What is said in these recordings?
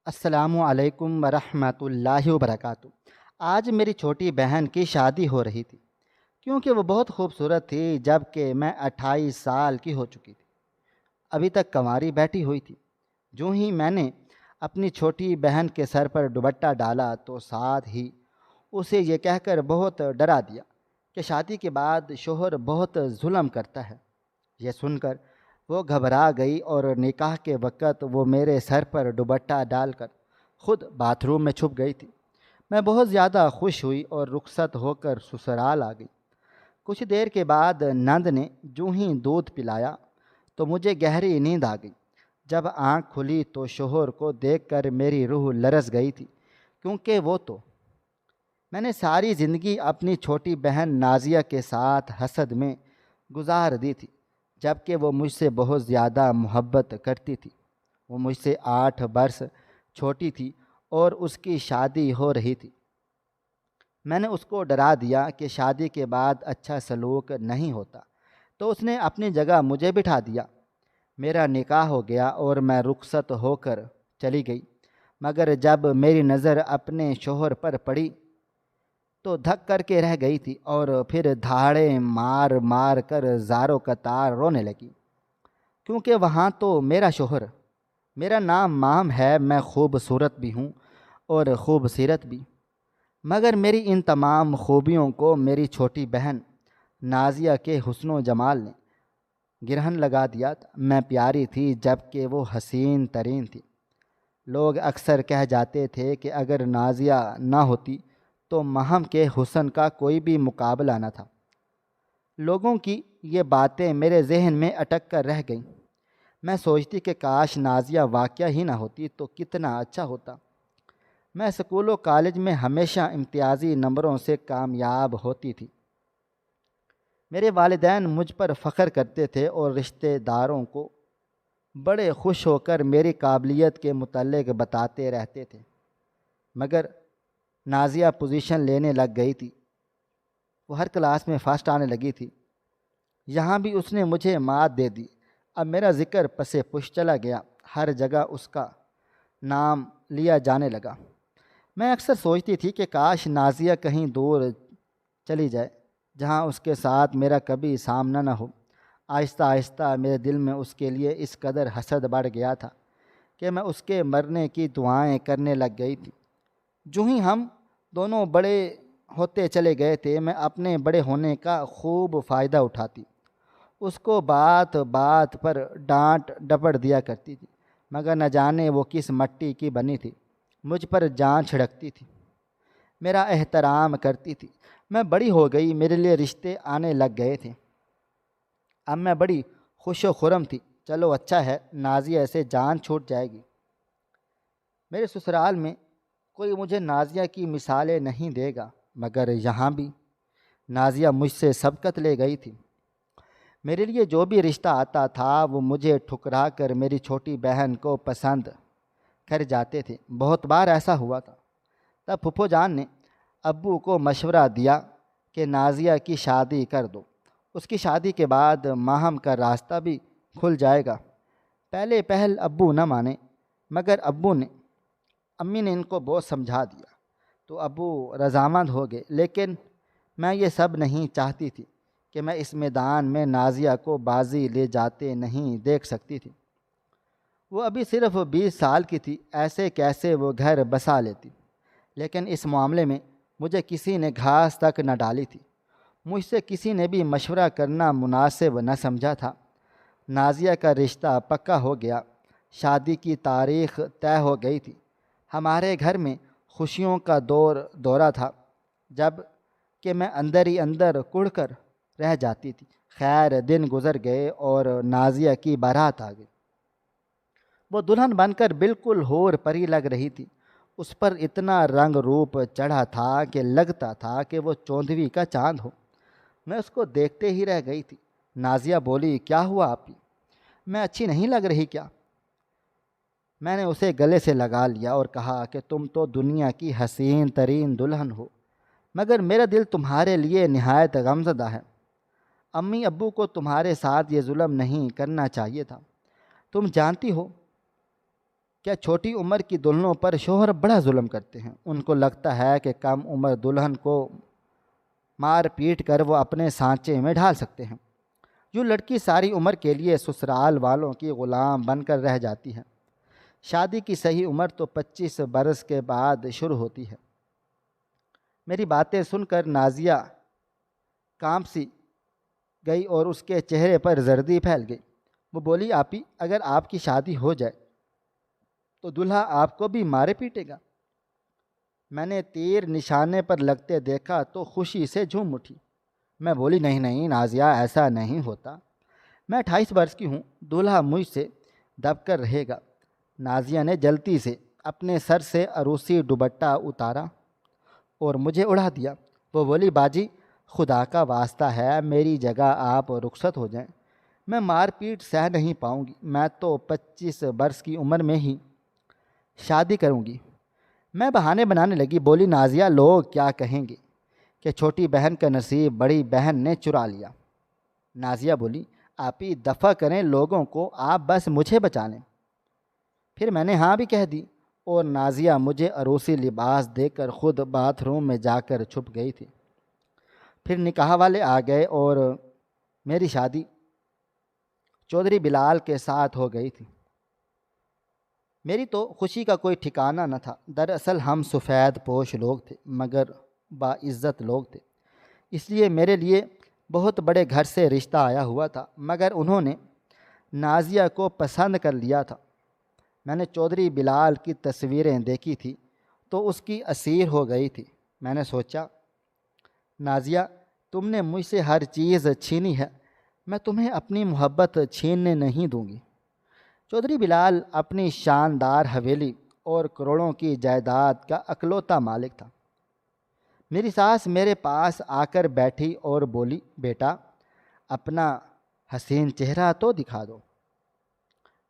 السلام علیکم ورحمۃ اللہ وبرکاتہ۔ آج میری چھوٹی بہن کی شادی ہو رہی تھی کیونکہ وہ بہت خوبصورت تھی جب کہ میں 28 سال کی ہو چکی تھی۔ ابھی تک کنواری بیٹھی ہوئی تھی۔ جو ہی میں نے اپنی چھوٹی بہن کے سر پر دوپٹہ ڈالا تو ساتھ ہی اسے یہ کہہ کر بہت ڈرا دیا کہ شادی کے بعد شوہر بہت ظلم کرتا ہے۔ یہ سن کر وہ گھبرا گئی اور نکاح کے وقت وہ میرے سر پر دوپٹہ ڈال کر خود باتھ روم میں چھپ گئی تھی۔ میں بہت زیادہ خوش ہوئی اور رخصت ہو کر سسرال آ گئی۔ کچھ دیر کے بعد نند نے جو ہی دودھ پلایا تو مجھے گہری نیند آ گئی۔ جب آنکھ کھلی تو شوہر کو دیکھ کر میری روح لرز گئی تھی، کیونکہ وہ تو میں نے ساری زندگی اپنی چھوٹی بہن نازیہ کے ساتھ حسد میں گزار دی تھی، جب کہ وہ مجھ سے بہت زیادہ محبت کرتی تھی۔ وہ مجھ سے 8 برس چھوٹی تھی اور اس کی شادی ہو رہی تھی۔ میں نے اس کو ڈرا دیا کہ شادی کے بعد اچھا سلوک نہیں ہوتا، تو اس نے اپنی جگہ مجھے بٹھا دیا۔ میرا نکاح ہو گیا اور میں رخصت ہو کر چلی گئی، مگر جب میری نظر اپنے شوہر پر پڑی تو دھک کر کے رہ گئی تھی اور پھر دھاڑے مار مار کر زاروں قطار رونے لگی، کیونکہ وہاں تو میرا شوہر، میرا نام مام ہے، میں خوبصورت بھی ہوں اور خوبصیرت بھی، مگر میری ان تمام خوبیوں کو میری چھوٹی بہن نازیہ کے حسن و جمال نے گرہن لگا دیا تھا۔ میں پیاری تھی جب کہ وہ حسین ترین تھی۔ لوگ اکثر کہہ جاتے تھے کہ اگر نازیہ نہ ہوتی تو مہم کے حسن کا کوئی بھی مقابلہ نہ تھا۔ لوگوں کی یہ باتیں میرے ذہن میں اٹک کر رہ گئیں۔ میں سوچتی کہ کاش نازیہ واقعہ ہی نہ ہوتی تو کتنا اچھا ہوتا۔ میں اسکول و کالج میں ہمیشہ امتیازی نمبروں سے کامیاب ہوتی تھی۔ میرے والدین مجھ پر فخر کرتے تھے اور رشتہ داروں کو بڑے خوش ہو کر میری قابلیت کے متعلق بتاتے رہتے تھے، مگر نازیہ پوزیشن لینے لگ گئی تھی۔ وہ ہر کلاس میں فرسٹ آنے لگی تھی۔ یہاں بھی اس نے مجھے مات دے دی۔ اب میرا ذکر پس پش چلا گیا، ہر جگہ اس کا نام لیا جانے لگا۔ میں اکثر سوچتی تھی کہ کاش نازیہ کہیں دور چلی جائے جہاں اس کے ساتھ میرا کبھی سامنا نہ ہو۔ آہستہ آہستہ میرے دل میں اس کے لیے اس قدر حسد بڑھ گیا تھا کہ میں اس کے مرنے کی دعائیں کرنے لگ گئی تھی۔ جو ہی ہم دونوں بڑے ہوتے چلے گئے تھے، میں اپنے بڑے ہونے کا خوب فائدہ اٹھاتی، اس کو بات بات پر ڈانٹ ڈپٹ دیا کرتی تھی، مگر نہ جانے وہ کس مٹی کی بنی تھی، مجھ پر جان چھڑکتی تھی، میرا احترام کرتی تھی۔ میں بڑی ہو گئی، میرے لیے رشتے آنے لگ گئے تھے۔ اب میں بڑی خوش و خرم تھی۔ چلو اچھا ہے، نازیہ سے جان چھوٹ جائے گی۔ میرے سسرال میں کوئی مجھے نازیہ کی مثالیں نہیں دے گا، مگر یہاں بھی نازیہ مجھ سے سبقت لے گئی تھی۔ میرے لیے جو بھی رشتہ آتا تھا وہ مجھے ٹھکرا کر میری چھوٹی بہن کو پسند کر جاتے تھے۔ بہت بار ایسا ہوا تھا۔ تب پھپھو جان نے ابو کو مشورہ دیا کہ نازیہ کی شادی کر دو، اس کی شادی کے بعد ماہم کا راستہ بھی کھل جائے گا۔ پہلے پہل ابو نہ مانے، مگر امی نے ان کو بہت سمجھا دیا تو ابو رضامند ہو گئے، لیکن میں یہ سب نہیں چاہتی تھی کہ میں اس میدان میں نازیہ کو بازی لے جاتے نہیں دیکھ سکتی تھی۔ وہ ابھی صرف 20 سال کی تھی، ایسے کیسے وہ گھر بسا لیتی، لیکن اس معاملے میں مجھے کسی نے گھاس تک نہ ڈالی تھی۔ مجھ سے کسی نے بھی مشورہ کرنا مناسب نہ سمجھا تھا۔ نازیہ کا رشتہ پکا ہو گیا، شادی کی تاریخ طے ہو گئی تھی۔ ہمارے گھر میں خوشیوں کا دورہ تھا، جب کہ میں اندر ہی اندر کڑھ کر رہ جاتی تھی۔ خیر، دن گزر گئے اور نازیہ کی بارات آ گئی۔ وہ دلہن بن کر بالکل حور پری لگ رہی تھی۔ اس پر اتنا رنگ روپ چڑھا تھا کہ لگتا تھا کہ وہ 14ویں کا چاند ہو۔ میں اس کو دیکھتے ہی رہ گئی تھی۔ نازیہ بولی، کیا ہوا آپی؟ میں اچھی نہیں لگ رہی کیا؟ میں نے اسے گلے سے لگا لیا اور کہا کہ تم تو دنیا کی حسین ترین دلہن ہو، مگر میرا دل تمہارے لیے نہایت غمزدہ ہے۔ امی ابو کو تمہارے ساتھ یہ ظلم نہیں کرنا چاہیے تھا۔ تم جانتی ہو کیا چھوٹی عمر کی دلہنوں پر شوہر بڑا ظلم کرتے ہیں؟ ان کو لگتا ہے کہ کم عمر دلہن کو مار پیٹ کر وہ اپنے سانچے میں ڈھال سکتے ہیں۔ جو لڑکی ساری عمر کے لیے سسرال والوں کی غلام بن کر رہ جاتی ہے۔ شادی کی صحیح عمر تو 25 برس کے بعد شروع ہوتی ہے۔ میری باتیں سن کر نازیہ کانپ سی گئی اور اس کے چہرے پر زردی پھیل گئی۔ وہ بولی، آپی اگر آپ کی شادی ہو جائے تو دلہا آپ کو بھی مارے پیٹے گا؟ میں نے تیر نشانے پر لگتے دیکھا تو خوشی سے جھوم اٹھی۔ میں بولی، نہیں نہیں نازیہ، ایسا نہیں ہوتا، میں 28 برس کی ہوں، دلہا مجھ سے دب کر رہے گا۔ نازیہ نے جلدی سے اپنے سر سے عروسی دوپٹہ اتارا اور مجھے اڑا دیا۔ وہ بولی، باجی خدا کا واسطہ ہے میری جگہ آپ رخصت ہو جائیں، میں مار پیٹ سہ نہیں پاؤں گی، میں تو 25 برس کی عمر میں ہی شادی کروں گی۔ میں بہانے بنانے لگی، بولی، نازیہ لوگ کیا کہیں گے کہ چھوٹی بہن کا نصیب بڑی بہن نے چرا لیا۔ نازیہ بولی، آپ ہی دفع کریں لوگوں کو، آپ بس مجھے بچا لیں۔ پھر میں نے ہاں بھی کہہ دی اور نازیہ مجھے عروسی لباس دے کر خود باتھ روم میں جا کر چھپ گئی تھی۔ پھر نکاح والے آ گئے اور میری شادی چودھری بلال کے ساتھ ہو گئی تھی۔ میری تو خوشی کا کوئی ٹھکانہ نہ تھا۔ دراصل ہم سفید پوش لوگ تھے مگر باعزت لوگ تھے، اس لیے میرے لیے بہت بڑے گھر سے رشتہ آیا ہوا تھا، مگر انہوں نے نازیہ کو پسند کر لیا تھا۔ میں نے چودھری بلال کی تصویریں دیکھی تھی تو اس کی اسیر ہو گئی تھی۔ میں نے سوچا، نازیہ تم نے مجھ سے ہر چیز چھینی ہے، میں تمہیں اپنی محبت چھیننے نہیں دوں گی۔ چودھری بلال اپنی شاندار حویلی اور کروڑوں کی جائیداد کا اکلوتا مالک تھا۔ میری ساس میرے پاس آ کر بیٹھی اور بولی، بیٹا اپنا حسین چہرہ تو دکھا دو۔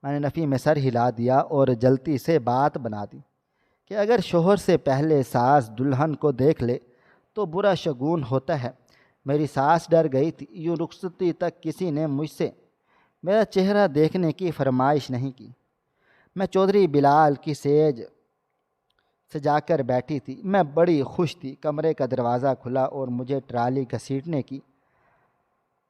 میں نے نفی میں سر ہلا دیا اور جلدی سے بات بنا دی کہ اگر شوہر سے پہلے ساس دلہن کو دیکھ لے تو برا شگون ہوتا ہے۔ میری ساس ڈر گئی تھی، یوں رخصتی تک کسی نے مجھ سے میرا چہرہ دیکھنے کی فرمائش نہیں کی۔ میں چودھری بلال کی سیج سے جا کر بیٹھی تھی، میں بڑی خوش تھی۔ کمرے کا دروازہ کھلا اور مجھے ٹرالی گھسیٹنے کی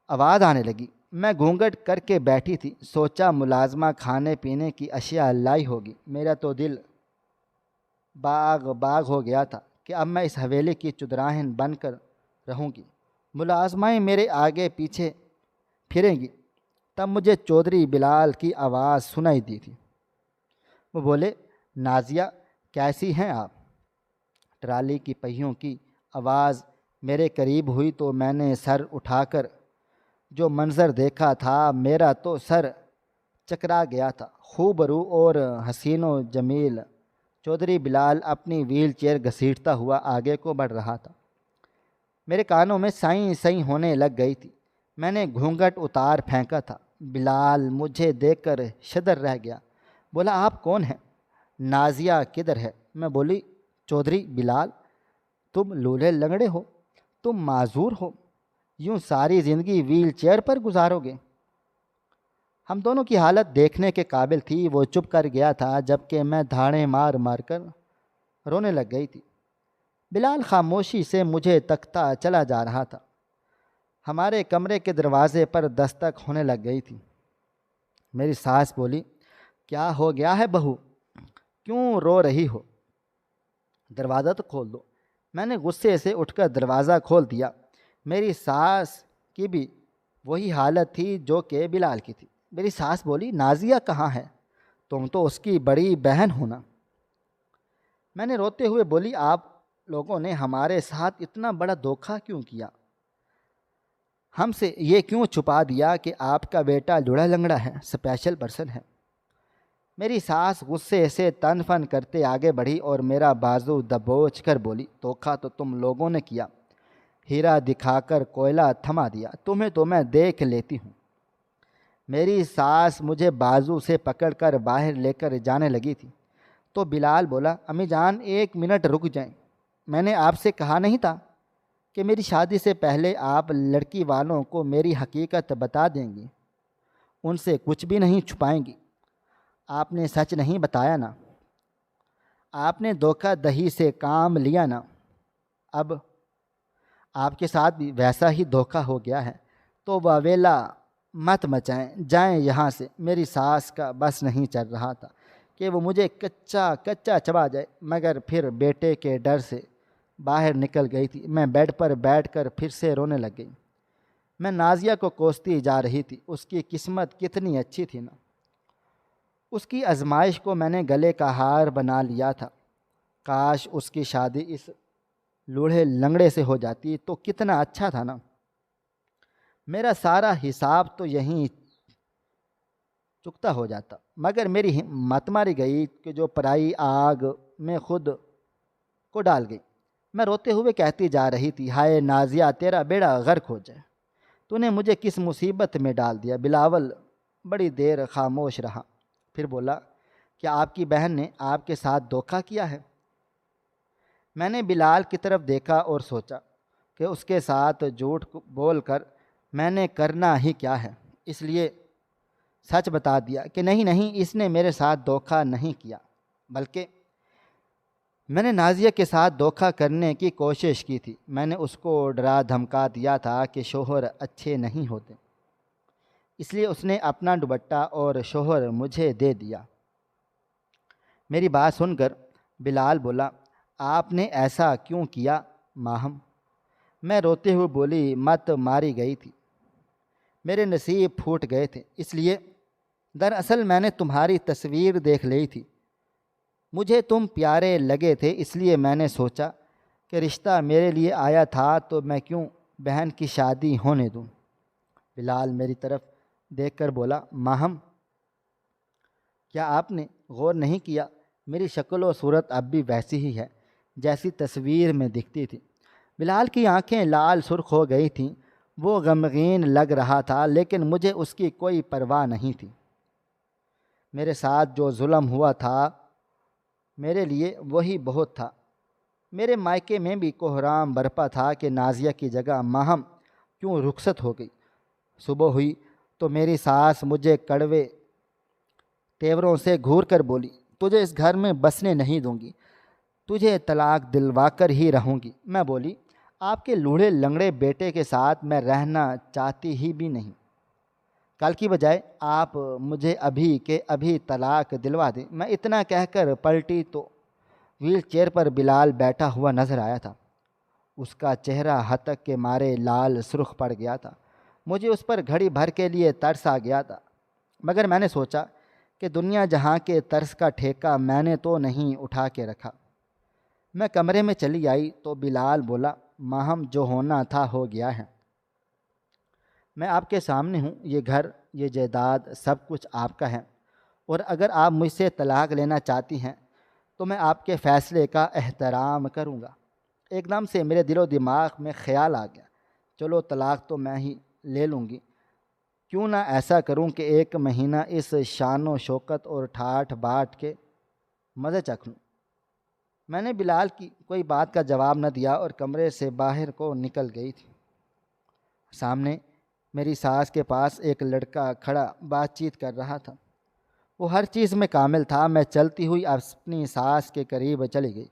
آواز آنے لگی۔ میں گھونگھٹ کر کے بیٹھی تھی، سوچا ملازمہ کھانے پینے کی اشیاء لائی ہوگی۔ میرا تو دل باغ باغ ہو گیا تھا کہ اب میں اس حویلی کی چودراہن بن کر رہوں گی، ملازمائیں میرے آگے پیچھے پھریں گی۔ تب مجھے چودھری بلال کی آواز سنائی دی تھی۔ وہ بولے، نازیہ کیسی ہیں آپ؟ ٹرالی کی پہیوں کی آواز میرے قریب ہوئی تو میں نے سر اٹھا کر جو منظر دیکھا تھا، میرا تو سر چکرا گیا تھا۔ خوبرو اور حسین و جمیل چودھری بلال اپنی ویل چیئر گھسیٹتا ہوا آگے کو بڑھ رہا تھا۔ میرے کانوں میں سائیں سائیں ہونے لگ گئی تھی۔ میں نے گھونگھٹ اتار پھینکا تھا۔ بلال مجھے دیکھ کر شدر رہ گیا، بولا، آپ کون ہیں؟ نازیہ کدھر ہے؟ میں بولی، چودھری بلال تم لولے لنگڑے ہو، تم معذور ہو، یوں ساری زندگی ویل چیئر پر گزارو گے؟ ہم دونوں کی حالت دیکھنے کے قابل تھی۔ وہ چپ کر گیا تھا جبکہ میں دھاڑیں مار مار کر رونے لگ گئی تھی۔ بلال خاموشی سے مجھے تکتا چلا جا رہا تھا۔ ہمارے کمرے کے دروازے پر دستک ہونے لگ گئی تھی۔ میری ساس بولی، کیا ہو گیا ہے بہو، کیوں رو رہی ہو؟ دروازہ تو کھول دو۔ میں نے غصے سے اٹھ کر دروازہ کھول دیا۔ میری ساس کی بھی وہی حالت تھی جو کہ بلال کی تھی۔ میری ساس بولی، نازیہ کہاں ہے؟ تم تو اس کی بڑی بہن ہونا۔ میں نے روتے ہوئے بولی، آپ لوگوں نے ہمارے ساتھ اتنا بڑا دھوکہ کیوں کیا؟ ہم سے یہ کیوں چھپا دیا کہ آپ کا بیٹا لوڑا لنگڑا ہے، اسپیشل پرسن ہے؟ میری ساس غصے سے تن فن کرتے آگے بڑھی اور میرا بازو دبوچ کر بولی، دھوکہ تو تم لوگوں نے کیا، ہیرا دکھا کر کوئلہ تھما دیا، تمہیں تو میں دیکھ لیتی ہوں۔ میری ساس مجھے بازو سے پکڑ کر باہر لے کر جانے لگی تھی تو بلال بولا، امی جان 1 منٹ رک جائیں، میں نے آپ سے کہا نہیں تھا کہ میری شادی سے پہلے آپ لڑکی والوں کو میری حقیقت بتا دیں گی، ان سے کچھ بھی نہیں چھپائیں گی؟ آپ نے سچ نہیں بتایا نا؟ آپ نے دھوکہ دہی سے کام لیا نا؟ اب آپ کے ساتھ بھی ویسا ہی دھوکہ ہو گیا ہے تو واویلا مت مچائیں، جائیں یہاں سے۔ میری ساس کا بس نہیں چل رہا تھا کہ وہ مجھے کچا کچا چبا جائے، مگر پھر بیٹے کے ڈر سے باہر نکل گئی تھی۔ میں بیڈ پر بیٹھ کر پھر سے رونے لگ گئی۔ میں نازیہ کو کوستی جا رہی تھی، اس کی قسمت کتنی اچھی تھی نا، اس کی آزمائش کو میں نے گلے کا ہار بنا لیا تھا۔ کاش اس کی شادی اس لوڑھے لنگڑے سے ہو جاتی تو کتنا اچھا تھا نا۔ میرا سارا حساب تو یہیں چکتا ہو جاتا، مگر میری ہمت ماری گئی کہ جو پرائی آگ میں خود کو ڈال گئی۔ میں روتے ہوئے کہتی جا رہی تھی، ہائے نازیہ، تیرا بیڑا غرق ہو جائے، تو نے مجھے کس مصیبت میں ڈال دیا۔ بلاول بڑی دیر خاموش رہا، پھر بولا، کیا آپ کی بہن نے آپ کے ساتھ دھوکہ کیا ہے؟ میں نے بلال کی طرف دیکھا اور سوچا کہ اس کے ساتھ جھوٹ بول کر میں نے کرنا ہی کیا ہے، اس لیے سچ بتا دیا کہ نہیں نہیں، اس نے میرے ساتھ دھوکہ نہیں کیا، بلکہ میں نے نازیہ کے ساتھ دھوکہ کرنے کی کوشش کی تھی۔ میں نے اس کو ڈرا دھمکا دیا تھا کہ شوہر اچھے نہیں ہوتے، اس لیے اس نے اپنا دوپٹہ اور شوہر مجھے دے دیا۔ میری بات سن کر بلال بولا، آپ نے ایسا کیوں کیا ماہم؟ میں روتے ہوئے بولی، مت ماری گئی تھی، میرے نصیب پھوٹ گئے تھے، اس لیے دراصل میں نے تمہاری تصویر دیکھ لی تھی، مجھے تم پیارے لگے تھے، اس لیے میں نے سوچا کہ رشتہ میرے لیے آیا تھا تو میں کیوں بہن کی شادی ہونے دوں۔ بلال میری طرف دیکھ کر بولا، ماہم، کیا آپ نے غور نہیں کیا میری شکل و صورت اب بھی ویسی ہی ہے جیسی تصویر میں دکھتی تھی؟ بلال کی آنکھیں لال سرخ ہو گئی تھیں، وہ غمگین لگ رہا تھا، لیکن مجھے اس کی کوئی پرواہ نہیں تھی۔ میرے ساتھ جو ظلم ہوا تھا میرے لیے وہی بہت تھا۔ میرے مائکے میں بھی کوہرام برپا تھا کہ نازیہ کی جگہ ماہم کیوں رخصت ہو گئی۔ صبح ہوئی تو میری ساس مجھے کڑوے تیوروں سے گھور کر بولی، تجھے اس گھر میں بسنے نہیں دوں گی، تجھے طلاق دلوا کر ہی رہوں گی۔ میں بولی، آپ کے لوڑھے لنگڑے بیٹے کے ساتھ میں رہنا چاہتی ہی بھی نہیں، کل کی بجائے آپ مجھے ابھی کے ابھی طلاق دلوا دیں۔ میں اتنا کہہ کر پلٹی تو ویل چیئر پر بلال بیٹھا ہوا نظر آیا تھا، اس کا چہرہ ہتک کے مارے لال سرخ پڑ گیا تھا۔ مجھے اس پر گھڑی بھر کے لیے ترس آ گیا تھا، مگر میں نے سوچا کہ دنیا جہاں کے ترس کا ٹھیکہ میں نے تو نہیں اٹھا کے رکھا۔ میں کمرے میں چلی آئی تو بلال بولا، ماہم، جو ہونا تھا ہو گیا ہے، میں آپ کے سامنے ہوں، یہ گھر، یہ جائیداد، سب کچھ آپ کا ہے، اور اگر آپ مجھ سے طلاق لینا چاہتی ہیں تو میں آپ کے فیصلے کا احترام کروں گا۔ ایک دم سے میرے دل و دماغ میں خیال آ گیا، چلو طلاق تو میں ہی لے لوں گی، کیوں نہ ایسا کروں کہ ایک مہینہ اس شان و شوکت اور ٹھاٹھ باٹھ کے مزے چکھ لوں۔ میں نے بلال کی کوئی بات کا جواب نہ دیا اور کمرے سے باہر کو نکل گئی تھی۔ سامنے میری ساس کے پاس ایک لڑکا کھڑا بات چیت کر رہا تھا، وہ ہر چیز میں کامل تھا۔ میں چلتی ہوئی اپنی ساس کے قریب چلی گئی۔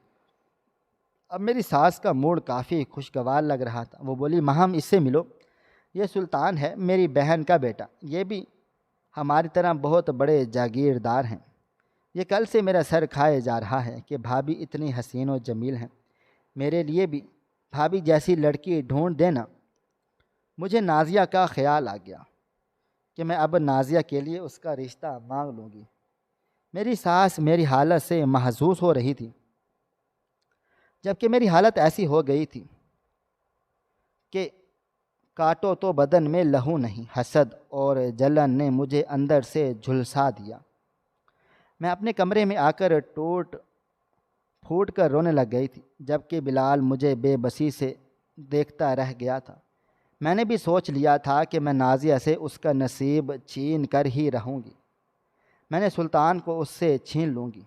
اب میری ساس کا موڈ کافی خوشگوار لگ رہا تھا۔ وہ بولی، ماہم، اس سے ملو، یہ سلطان ہے، میری بہن کا بیٹا، یہ بھی ہماری طرح بہت بڑے جاگیردار ہیں۔ یہ کل سے میرا سر کھائے جا رہا ہے کہ بھابھی اتنی حسین و جمیل ہیں، میرے لیے بھی بھابھی جیسی لڑکی ڈھونڈ دینا۔ مجھے نازیہ کا خیال آ گیا کہ میں اب نازیہ کے لیے اس کا رشتہ مانگ لوں گی۔ میری ساس میری حالت سے محظوظ ہو رہی تھی، جبکہ میری حالت ایسی ہو گئی تھی کہ کاٹو تو بدن میں لہو نہیں، حسد اور جلن نے مجھے اندر سے جھلسا دیا۔ میں اپنے کمرے میں آ کر ٹوٹ پھوٹ کر رونے لگ گئی تھی، جبکہ بلال مجھے بے بسی سے دیکھتا رہ گیا تھا۔ میں نے بھی سوچ لیا تھا کہ میں نازیہ سے اس کا نصیب چھین کر ہی رہوں گی، میں نے سلطان کو اس سے چھین لوں گی۔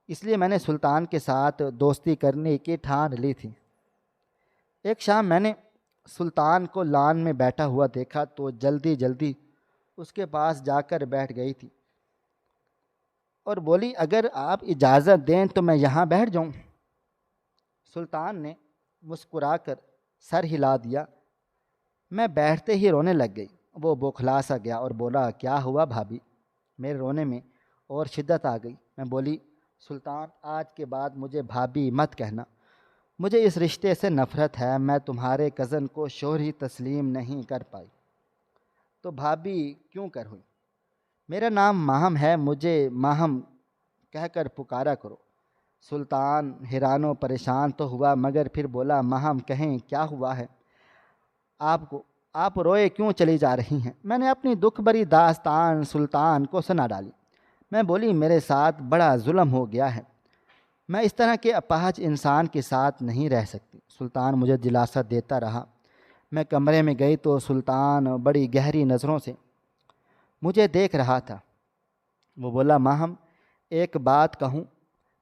اس لیے میں نے سلطان کے ساتھ دوستی کرنے کی ٹھان لی تھی۔ ایک شام میں نے سلطان کو لان میں بیٹھا ہوا دیکھا تو جلدی جلدی اس کے پاس جا کر بیٹھ گئی تھی۔ اور بولی اگر آپ اجازت دیں تو میں یہاں بیٹھ جاؤں۔ سلطان نے مسکرا کر سر ہلا دیا۔ میں بیٹھتے ہی رونے لگ گئی۔ وہ بوکھلا سا گیا اور بولا کیا ہوا بھابھی؟ میرے رونے میں اور شدت آ گئی۔ میں بولی سلطان آج کے بعد مجھے بھابھی مت کہنا، مجھے اس رشتے سے نفرت ہے، میں تمہارے کزن کو شوہر ہی تسلیم نہیں کر پائی تو بھابھی کیوں کر ہوئی؟ میرا نام ماہم ہے، مجھے ماہم کہہ کر پکارا کرو۔ سلطان حیران و پریشان تو ہوا مگر پھر بولا ماہم کہیں کیا ہوا ہے آپ کو؟ آپ روئے کیوں چلی جا رہی ہیں؟ میں نے اپنی دکھ بھری داستان سلطان کو سنا ڈالی۔ میں بولی میرے ساتھ بڑا ظلم ہو گیا ہے، میں اس طرح کے اپاہج انسان کے ساتھ نہیں رہ سکتی۔ سلطان مجھے دلاسا دیتا رہا۔ میں کمرے میں گئی تو سلطان بڑی گہری نظروں سے مجھے دیکھ رہا تھا۔ وہ بولا ماہم ایک بات کہوں؟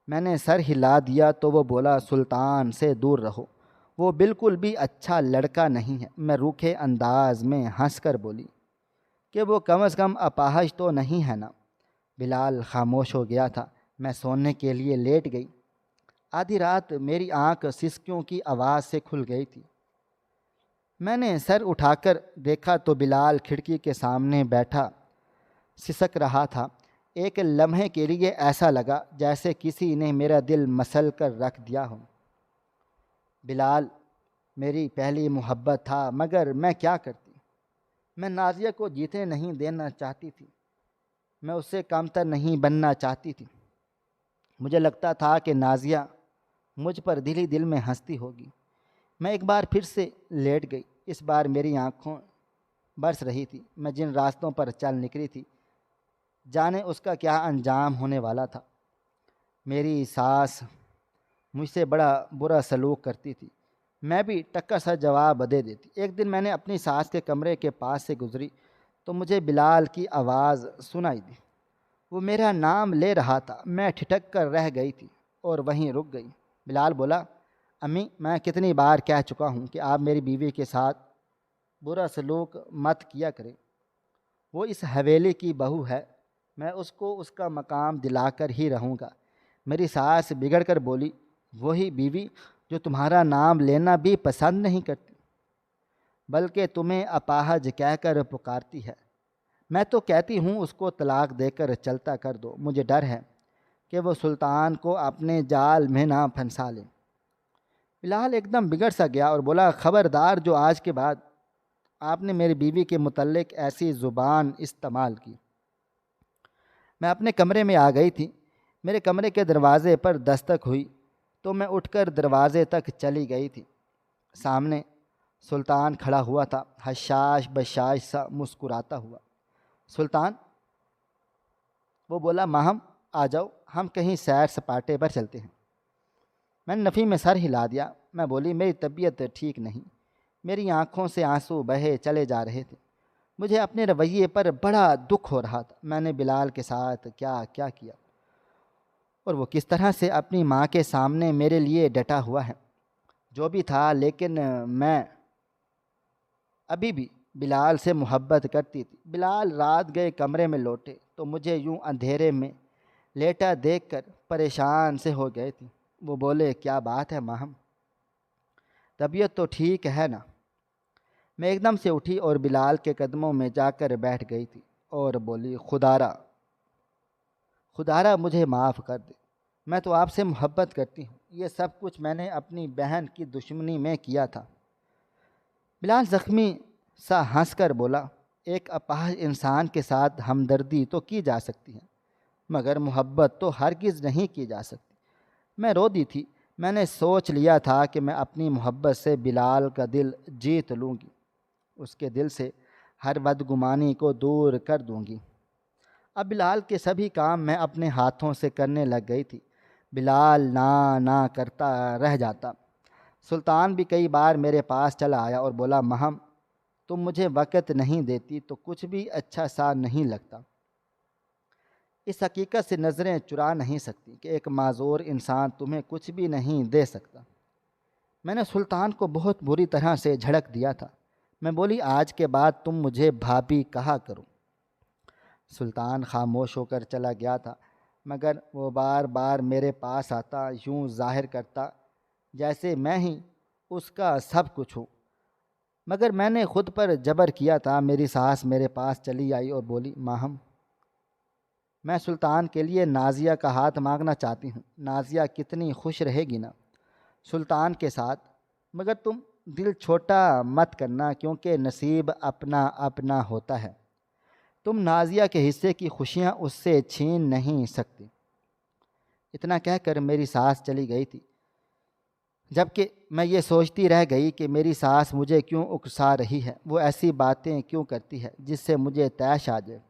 میں نے سر ہلا دیا تو وہ بولا سلطان سے دور رہو، وہ بالکل بھی اچھا لڑکا نہیں ہے۔ میں روکھے انداز میں ہنس کر بولی کہ وہ کم از کم اپاہج تو نہیں ہے نا۔ بلال خاموش ہو گیا تھا۔ میں سونے کے لیے لیٹ گئی۔ آدھی رات میری آنکھ سسکیوں کی آواز سے کھل گئی تھی۔ میں نے سر اٹھا کر دیکھا تو بلال کھڑکی کے سامنے بیٹھا سسک رہا تھا۔ ایک لمحے کے لیے ایسا لگا جیسے کسی نے میرا دل مسل کر رکھ دیا ہو۔ بلال میری پہلی محبت تھا مگر میں کیا کرتی؟ میں نازیہ کو جیتے نہیں دینا چاہتی تھی، میں اس سے کمتر نہیں بننا چاہتی تھی۔ مجھے لگتا تھا کہ نازیہ مجھ پر دل ہی دل میں ہنستی ہوگی۔ میں ایک بار پھر سے لیٹ گئی۔ اس بار میری آنکھوں برس رہی تھی۔ میں جن راستوں پر چل نکلی تھی جانے اس کا کیا انجام ہونے والا تھا۔ میری ساس مجھ سے بڑا برا سلوک کرتی تھی، میں بھی ٹکا سا جواب دے دیتی۔ ایک دن میں نے اپنی ساس کے کمرے کے پاس سے گزری تو مجھے بلال کی آواز سنائی دی۔ وہ میرا نام لے رہا تھا۔ میں ٹھٹک کر رہ گئی تھی اور وہیں رک گئی۔ بلال بولا امی میں کتنی بار کہہ چکا ہوں کہ آپ میری بیوی کے ساتھ برا سلوک مت کیا کریں، وہ اس حویلی کی بہو ہے، میں اس کو اس کا مقام دلا کر ہی رہوں گا۔ میری ساس بگڑ کر بولی وہی بیوی جو تمہارا نام لینا بھی پسند نہیں کرتی بلکہ تمہیں اپاہج کہہ کر پکارتی ہے۔ میں تو کہتی ہوں اس کو طلاق دے کر چلتا کر دو، مجھے ڈر ہے کہ وہ سلطان کو اپنے جال میں نہ پھنسا لے۔ بلال ایک دم بگڑ سا گیا اور بولا خبردار جو آج کے بعد آپ نے میری بیوی کے متعلق ایسی زبان استعمال کی۔ میں اپنے کمرے میں آ گئی تھی۔ میرے کمرے کے دروازے پر دستک ہوئی تو میں اٹھ کر دروازے تک چلی گئی تھی۔ سامنے سلطان کھڑا ہوا تھا، حشاش بشاش سا مسکراتا ہوا۔ سلطان، وہ بولا ماہم آ جاؤ ہم کہیں سیر سپاٹے پر چلتے ہیں۔ میں نے نفی میں سر ہلا دیا۔ میں بولی میری طبیعت ٹھیک نہیں۔ میری آنکھوں سے آنسو بہے چلے جا رہے تھے۔ مجھے اپنے رویے پر بڑا دکھ ہو رہا تھا۔ میں نے بلال کے ساتھ کیا کیا اور وہ کس طرح سے اپنی ماں کے سامنے میرے لیے ڈٹا ہوا ہے۔ جو بھی تھا لیکن میں ابھی بھی بلال سے محبت کرتی تھی۔ بلال رات گئے کمرے میں لوٹے تو مجھے یوں اندھیرے میں لیٹا دیکھ کر پریشان سے ہو گئے تھے۔ وہ بولے کیا بات ہے ماہم، طبیعت تو ٹھیک ہے نا؟ میں ایک دم سے اٹھی اور بلال کے قدموں میں جا کر بیٹھ گئی تھی اور بولی خدارا مجھے معاف کر دے، میں تو آپ سے محبت کرتی ہوں، یہ سب کچھ میں نے اپنی بہن کی دشمنی میں کیا تھا۔ بلال زخمی سا ہنس کر بولا ایک اپاہج انسان کے ساتھ ہمدردی تو کی جا سکتی ہے مگر محبت تو ہرگز نہیں کی جا سکتی۔ میں رو دی تھی۔ میں نے سوچ لیا تھا کہ میں اپنی محبت سے بلال کا دل جیت لوں گی، اس کے دل سے ہر بدگمانی کو دور کر دوں گی۔ اب بلال کے سبھی کام میں اپنے ہاتھوں سے کرنے لگ گئی تھی۔ بلال نہ کرتا رہ جاتا۔ سلطان بھی کئی بار میرے پاس چلا آیا اور بولا ماہم تم مجھے وقت نہیں دیتی تو کچھ بھی اچھا سا نہیں لگتا۔ اس حقیقت سے نظریں چرا نہیں سکتی کہ ایک معذور انسان تمہیں کچھ بھی نہیں دے سکتا۔ میں نے سلطان کو بہت بری طرح سے جھڑک دیا تھا۔ میں بولی آج کے بعد تم مجھے بھابھی کہا کرو۔ سلطان خاموش ہو کر چلا گیا تھا۔ مگر وہ بار بار میرے پاس آتا، یوں ظاہر کرتا جیسے میں ہی اس کا سب کچھ ہوں۔ مگر میں نے خود پر جبر کیا تھا۔ میری ساس میرے پاس چلی آئی اور بولی، ماہم، میں سلطان کے لیے نازیہ کا ہاتھ مانگنا چاہتی ہوں۔ نازیہ کتنی خوش رہے گی نا سلطان کے ساتھ، مگر تم دل چھوٹا مت کرنا، کیونکہ نصیب اپنا اپنا ہوتا ہے۔ تم نازیہ کے حصے کی خوشیاں اس سے چھین نہیں سکتی۔ اتنا کہہ کر میری ساس چلی گئی تھی، جبکہ میں یہ سوچتی رہ گئی کہ میری ساس مجھے کیوں اکسا رہی ہے، وہ ایسی باتیں کیوں کرتی ہے جس سے مجھے طیش آ جائے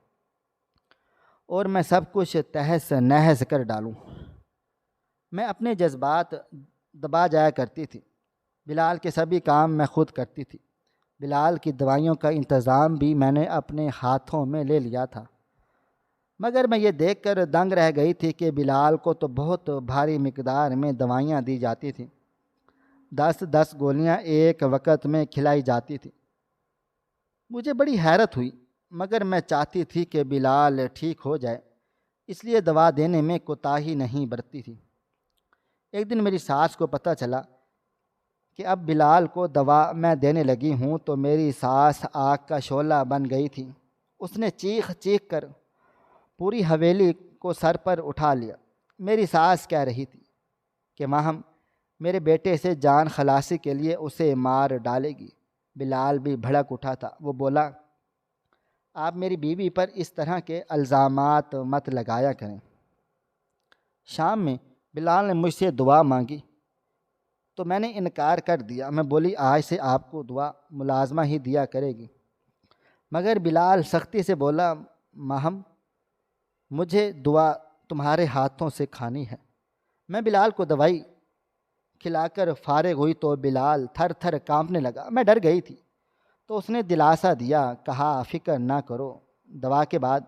اور میں سب کچھ تہس نہس کر ڈالوں۔ میں اپنے جذبات دبا جایا کرتی تھی۔ بلال کے سبھی کام میں خود کرتی تھی۔ بلال کی دوائیوں کا انتظام بھی میں نے اپنے ہاتھوں میں لے لیا تھا، مگر میں یہ دیکھ کر دنگ رہ گئی تھی کہ بلال کو تو بہت بھاری مقدار میں دوائیاں دی جاتی تھیں۔ 10 گولیاں ایک وقت میں کھلائی جاتی تھیں۔ مجھے بڑی حیرت ہوئی، مگر میں چاہتی تھی کہ بلال ٹھیک ہو جائے، اس لیے دوا دینے میں کوتاہی نہیں برتی تھی۔ ایک دن میری ساس کو پتہ چلا کہ اب بلال کو دوا میں دینے لگی ہوں تو میری ساس آگ کا شعلہ بن گئی تھی۔ اس نے چیخ چیخ کر پوری حویلی کو سر پر اٹھا لیا۔ میری ساس کہہ رہی تھی کہ ماہم میرے بیٹے سے جان خلاصی کے لیے اسے مار ڈالے گی۔ بلال بھی بھڑک اٹھا تھا۔ وہ بولا، آپ میری بیوی پر اس طرح کے الزامات مت لگایا کریں۔ شام میں بلال نے مجھ سے دعا مانگی تو میں نے انکار کر دیا۔ میں بولی، آج سے آپ کو دعا ملازمہ ہی دیا کرے گی۔ مگر بلال سختی سے بولا، ماہم مجھے دعا تمہارے ہاتھوں سے کھانی ہے۔ میں بلال کو دوائی کھلا کر فارغ ہوئی تو بلال تھر تھر کانپنے لگا۔ میں ڈر گئی تھی تو اس نے دلاسا دیا، کہا، فکر نہ کرو، دوا کے بعد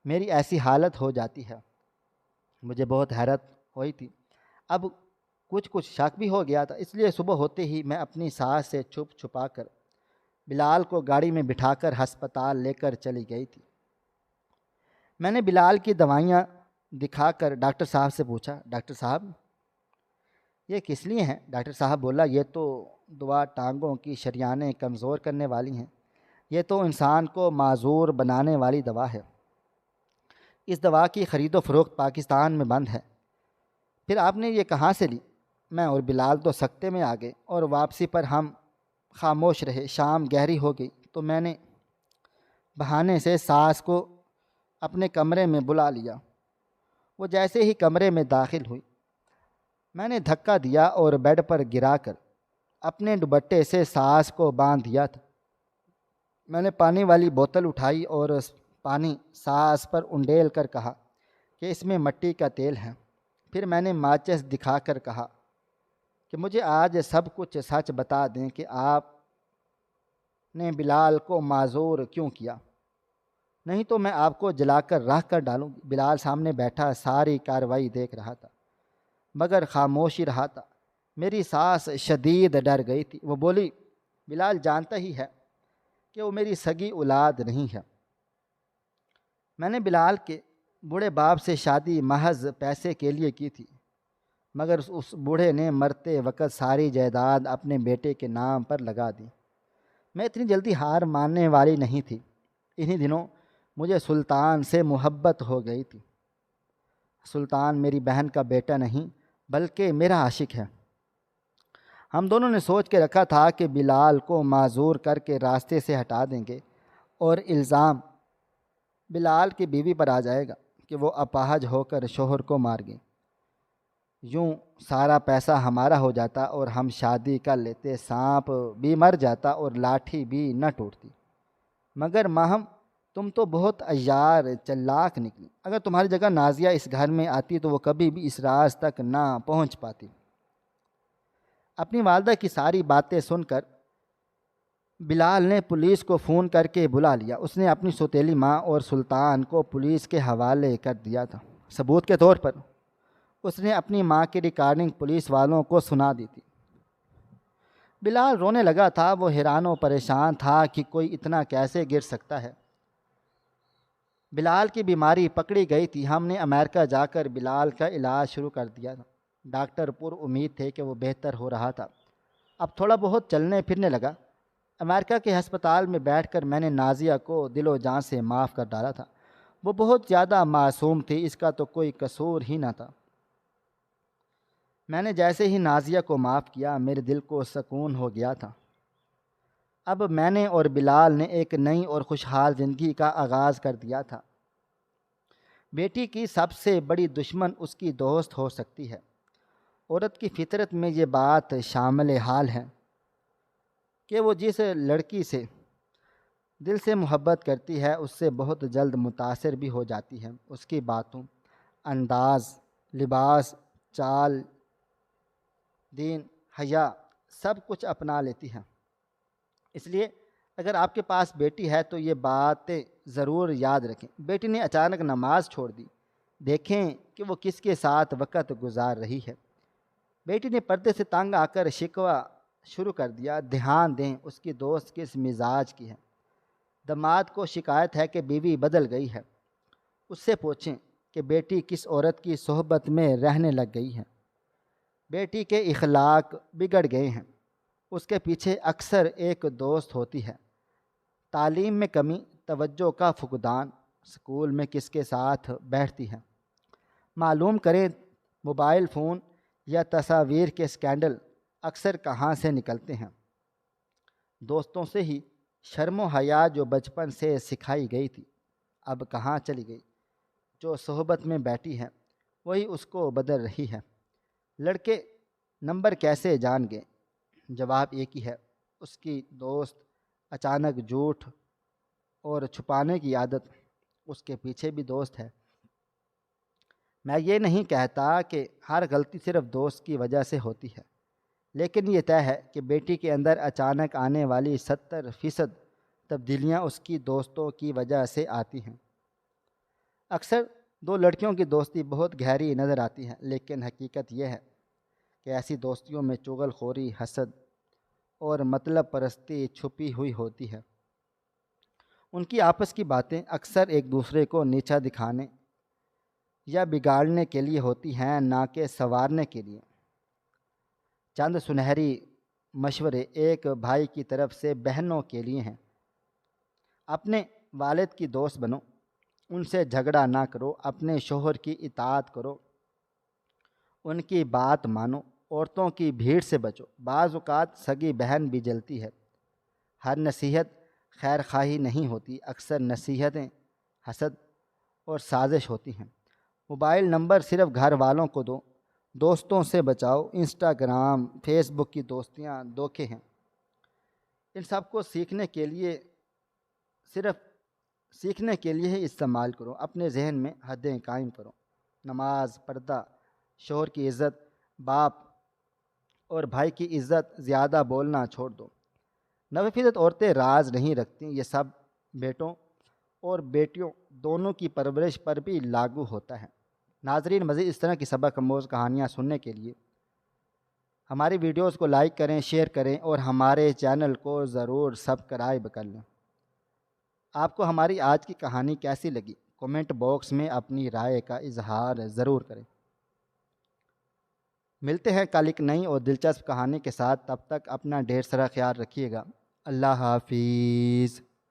میری ایسی حالت ہو جاتی ہے۔ مجھے بہت حیرت ہوئی تھی، اب کچھ شک بھی ہو گیا تھا، اس لیے صبح ہوتے ہی میں اپنی ساس سے چھپ چھپا کر بلال کو گاڑی میں بٹھا کر ہسپتال لے کر چلی گئی تھی۔ میں نے بلال کی دوائیاں دکھا کر ڈاکٹر صاحب سے پوچھا، ڈاکٹر صاحب یہ کس لیے ہیں؟ ڈاکٹر صاحب بولا، یہ تو دوا ٹانگوں کی شریانیں کمزور کرنے والی ہیں، یہ تو انسان کو معذور بنانے والی دوا ہے۔ اس دوا کی خرید و فروخت پاکستان میں بند ہے۔ پھر آپ نے یہ کہاں سے لی؟ میں اور بلال تو سکتے میں آ گئے اور واپسی پر ہم خاموش رہے۔ شام گہری ہو گئی تو میں نے بہانے سے ساس کو اپنے کمرے میں بلا لیا۔ وہ جیسے ہی کمرے میں داخل ہوئی، میں نے دھکا دیا اور بیڈ پر گرا کر اپنے دوپٹے سے ساس کو باندھ دیا تھا۔ میں نے پانی والی بوتل اٹھائی اور پانی ساس پر انڈیل کر کہا کہ اس میں مٹی کا تیل ہے۔ پھر میں نے ماچس دکھا کر کہا کہ مجھے آج سب کچھ سچ بتا دیں کہ آپ نے بلال کو معذور کیوں کیا، نہیں تو میں آپ کو جلا کر راکھ کر ڈالوں گی۔ بلال سامنے بیٹھا ساری کارروائی دیکھ رہا تھا، مگر خاموش ہی رہا تھا۔ میری ساس شدید ڈر گئی تھی۔ وہ بولی، بلال جانتا ہی ہے کہ وہ میری سگی اولاد نہیں ہے۔ میں نے بلال کے بوڑھے باپ سے شادی محض پیسے کے لیے کی تھی، مگر اس بوڑھے نے مرتے وقت ساری جائیداد اپنے بیٹے کے نام پر لگا دی۔ میں اتنی جلدی ہار ماننے والی نہیں تھی۔ انہی دنوں مجھے سلطان سے محبت ہو گئی تھی۔ سلطان میری بہن کا بیٹا نہیں بلکہ میرا عاشق ہے۔ ہم دونوں نے سوچ کے رکھا تھا کہ بلال کو معذور کر کے راستے سے ہٹا دیں گے اور الزام بلال کی بیوی پر آ جائے گا کہ وہ اپاہج ہو کر شوہر کو مار گئی۔ یوں سارا پیسہ ہمارا ہو جاتا اور ہم شادی کر لیتے، سانپ بھی مر جاتا اور لاٹھی بھی نہ ٹوٹتی۔ مگر ماہم تم تو بہت عیار چلاک نکلی۔ اگر تمہاری جگہ نازیہ اس گھر میں آتی تو وہ کبھی بھی اس راز تک نہ پہنچ پاتی۔ اپنی والدہ کی ساری باتیں سن کر بلال نے پولیس کو فون کر کے بلا لیا۔ اس نے اپنی سوتیلی ماں اور سلطان کو پولیس کے حوالے کر دیا تھا۔ ثبوت کے طور پر اس نے اپنی ماں کی ریکارڈنگ پولیس والوں کو سنا دی تھی۔ بلال رونے لگا تھا۔ وہ حیران و پریشان تھا کہ کوئی اتنا کیسے گر سکتا ہے۔ بلال کی بیماری پکڑی گئی تھی، ہم نے امریکہ جا کر بلال کا علاج شروع کر دیا تھا۔ ڈاکٹر پر امید تھے کہ وہ بہتر ہو رہا تھا، اب تھوڑا بہت چلنے پھرنے لگا۔ امریکہ کے ہسپتال میں بیٹھ کر میں نے نازیہ کو دل و جان سے معاف کر ڈالا تھا۔ وہ بہت زیادہ معصوم تھی، اس کا تو کوئی قصور ہی نہ تھا۔ میں نے جیسے ہی نازیہ کو معاف کیا میرے دل کو سکون ہو گیا تھا۔ اب میں نے اور بلال نے ایک نئی اور خوشحال زندگی کا آغاز کر دیا تھا۔ بیٹی کی سب سے بڑی دشمن اس کی دوست ہو سکتی ہے۔ عورت کی فطرت میں یہ بات شامل حال ہے کہ وہ جس لڑکی سے دل سے محبت کرتی ہے اس سے بہت جلد متاثر بھی ہو جاتی ہے۔ اس کی باتوں، انداز، لباس، چال، دین، حیا سب کچھ اپنا لیتی ہے۔ اس لیے اگر آپ کے پاس بیٹی ہے تو یہ باتیں ضرور یاد رکھیں۔ بیٹی نے اچانک نماز چھوڑ دی، دیکھیں کہ وہ کس کے ساتھ وقت گزار رہی ہے۔ بیٹی نے پردے سے تنگ آ کر شکوہ شروع کر دیا، دھیان دیں اس کی دوست کس مزاج کی ہے۔ داماد کو شکایت ہے کہ بیوی بدل گئی ہے، اس سے پوچھیں کہ بیٹی کس عورت کی صحبت میں رہنے لگ گئی ہے۔ بیٹی کے اخلاق بگڑ گئے ہیں، اس کے پیچھے اکثر ایک دوست ہوتی ہے۔ تعلیم میں کمی، توجہ کا فقدان، اسکول میں کس کے ساتھ بیٹھتی ہے۔ معلوم کریں موبائل فون یا تصاویر کے اسکینڈل اکثر کہاں سے نکلتے ہیں۔ دوستوں سے ہی شرم و حیا جو بچپن سے سکھائی گئی تھی اب کہاں چلی گئی۔ جو صحبت میں بیٹھی ہے وہی اس کو بدل رہی ہے۔ لڑکے نمبر کیسے جان گئے؟ جواب ایک ہی ہے، اس کی دوست۔ اچانک جھوٹ اور چھپانے کی عادت، اس کے پیچھے بھی دوست ہے۔ میں یہ نہیں کہتا کہ ہر غلطی صرف دوست کی وجہ سے ہوتی ہے، لیکن یہ طے ہے کہ بیٹی کے اندر اچانک آنے والی 70% تبدیلیاں اس کی دوستوں کی وجہ سے آتی ہیں۔ اکثر دو لڑکیوں کی دوستی بہت گہری نظر آتی ہے، لیکن حقیقت یہ ہے کہ ایسی دوستیوں میں چغل خوری، حسد اور مطلب پرستی چھپی ہوئی ہوتی ہے۔ ان کی آپس کی باتیں اکثر ایک دوسرے کو نیچا دکھانے یا بگاڑنے کے لیے ہوتی ہیں، نہ کہ سنوارنے کے لیے۔ چند سنہری مشورے ایک بھائی کی طرف سے بہنوں کے لیے ہیں۔ اپنے والد کی دوست بنو، ان سے جھگڑا نہ کرو، اپنے شوہر کی اطاعت کرو، ان کی بات مانو، عورتوں کی بھیڑ سے بچو۔ بعض اوقات سگی بہن بھی جلتی ہے۔ ہر نصیحت خیر خواہی نہیں ہوتی، اکثر نصیحتیں حسد اور سازش ہوتی ہیں۔ موبائل نمبر صرف گھر والوں کو دو، دوستوں سے بچاؤ۔ انسٹاگرام، فیس بک کی دوستیاں دھوکے ہیں۔ ان سب کو صرف سیکھنے کے لیے ہی استعمال کرو۔ اپنے ذہن میں حدیں قائم کرو۔ نماز، پردہ، شوہر کی عزت، باپ اور بھائی کی عزت، زیادہ بولنا چھوڑ دو۔ 90% عورتیں راز نہیں رکھتیں، یہ سب بیٹوں اور بیٹیوں دونوں کی پرورش پر بھی لاگو ہوتا ہے۔ ناظرین، مزید اس طرح کی سبق آموز کہانیاں سننے کے لیے ہماری ویڈیوز کو لائک کریں، شیئر کریں اور ہمارے چینل کو ضرور سبسکرائب کر لیں۔ آپ کو ہماری آج کی کہانی کیسی لگی؟ کمنٹ باکس میں اپنی رائے کا اظہار ضرور کریں۔ ملتے ہیں کل ایک نئی اور دلچسپ کہانی کے ساتھ، تب تک اپنا ڈھیر سارا خیال رکھیے گا۔ اللہ حافظ۔